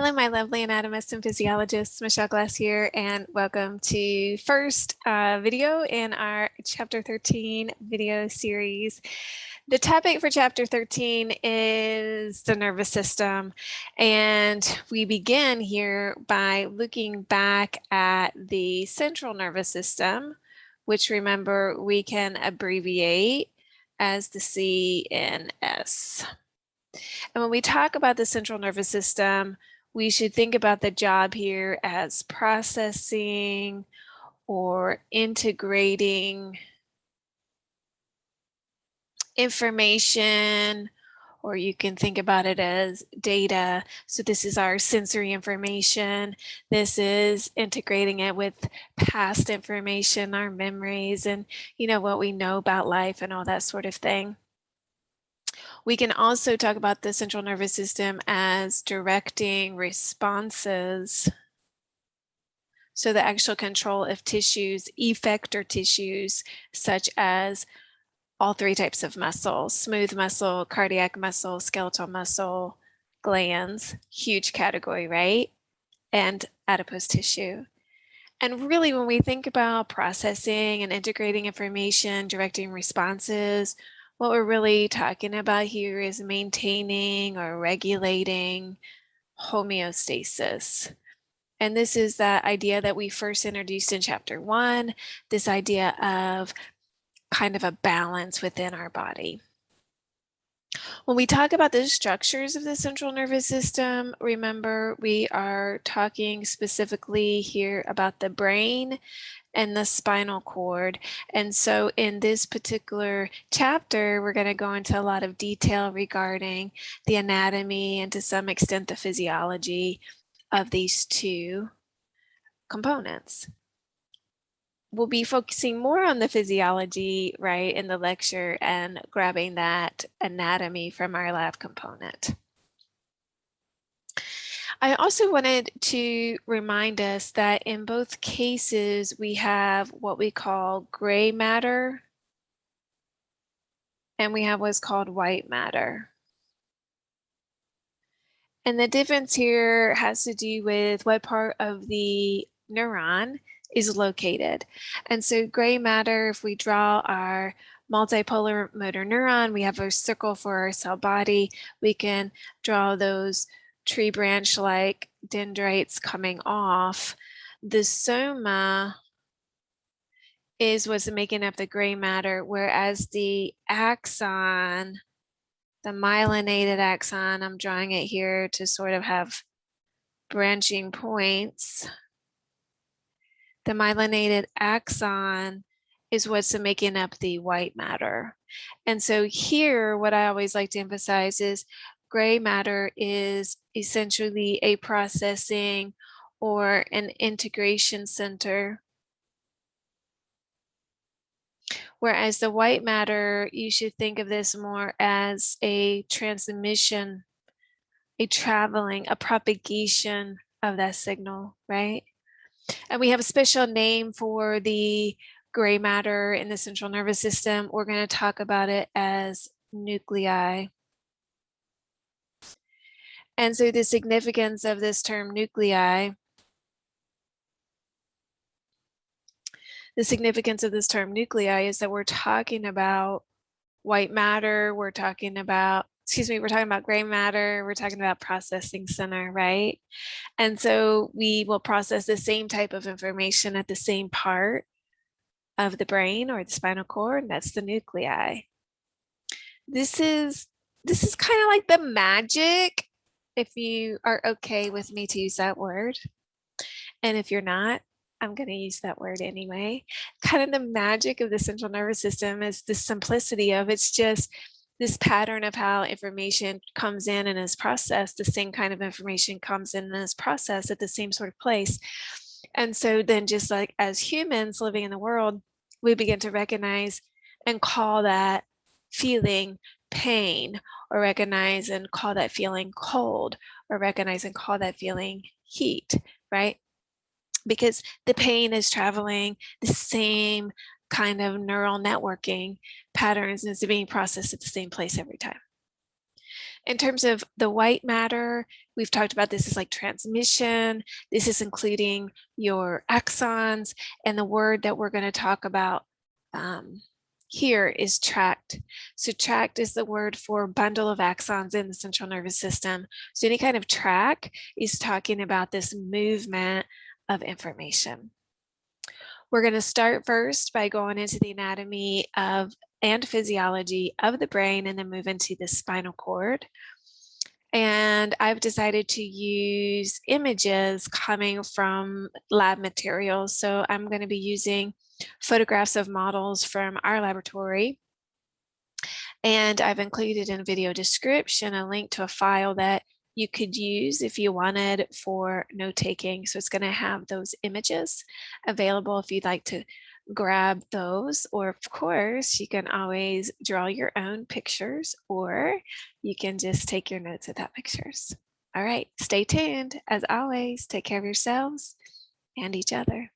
Hello, my lovely anatomists and physiologists. Michele Glass here, and welcome to first video in our Chapter 13 video series. The topic for Chapter 13 is the nervous system, and we begin here by looking back at the central nervous system, which remember we can abbreviate as the CNS. And when we talk about the central nervous system, we should think about the job here as processing or integrating information, or you can think about it as data. So this is our sensory information. This is integrating it with past information, our memories, and what we know about life and all that sort of thing. We can also talk about the central nervous system as directing responses. So the actual control of tissues, effector tissues, such as all three types of muscles: smooth muscle, cardiac muscle, skeletal muscle, glands, huge category, right? And adipose tissue. And really, when we think about processing and integrating information, directing responses, what we're really talking about here is maintaining or regulating homeostasis. And this is that idea that we first introduced in Chapter 1, this idea of kind of a balance within our body. When we talk about the structures of the central nervous system, remember we are talking specifically here about the brain and the spinal cord. And so in this particular chapter, we're going to go into a lot of detail regarding the anatomy and to some extent the physiology of these two components. We'll be focusing more on the physiology, right, in the lecture and grabbing that anatomy from our lab component. I also wanted to remind us that in both cases, we have what we call gray matter and we have what's called white matter. And the difference here has to do with what part of the neuron is located. And so gray matter, if we draw our multipolar motor neuron, we have a circle for our cell body. We can draw those tree branch-like dendrites coming off. The soma is what's making up the gray matter, whereas the axon, the myelinated axon, I'm drawing it here to sort of have branching points. The myelinated axon is what's making up the white matter. And so here, what I always like to emphasize is gray matter is essentially a processing or an integration center. Whereas the white matter, you should think of this more as a transmission, a traveling, a propagation of that signal, right? And we have a special name for the gray matter in the central nervous system. We're going to talk about it as nuclei. And so the significance of this term nuclei, is that we're talking about white matter, we're talking about gray matter, we're talking about processing center, right? And so we will process the same type of information at the same part of the brain or the spinal cord, and that's the nuclei. This is kind of like the magic, if you are okay with me to use that word. And if you're not, I'm going to use that word anyway. Kind of the magic of the central nervous system is the simplicity of it's just this pattern of how information comes in and is processed. The same kind of information comes in and is processed at the same sort of place. And so then just like as humans living in the world, we begin to recognize and call that feeling pain, or recognize and call that feeling cold, or recognize and call that feeling heat, right? Because the pain is traveling the same kind of neural networking patterns and is being processed at the same place every time. In terms of the white matter, we've talked about this is like transmission. This is including your axons, and the word that we're going to talk about here is tract. So tract is the word for bundle of axons in the central nervous system. So any kind of track is talking about this movement of information. We're going to start first by going into the anatomy of and physiology of the brain, and then move into the spinal cord. And I've decided to use images coming from lab materials. So I'm going to be using photographs of models from our laboratory. And I've included in video description a link to a file that you could use if you wanted for note taking. So it's going to have those images available if you'd like to grab those, or of course you can always draw your own pictures, or you can just take your notes without pictures. All right, stay tuned. As always, take care of yourselves and each other.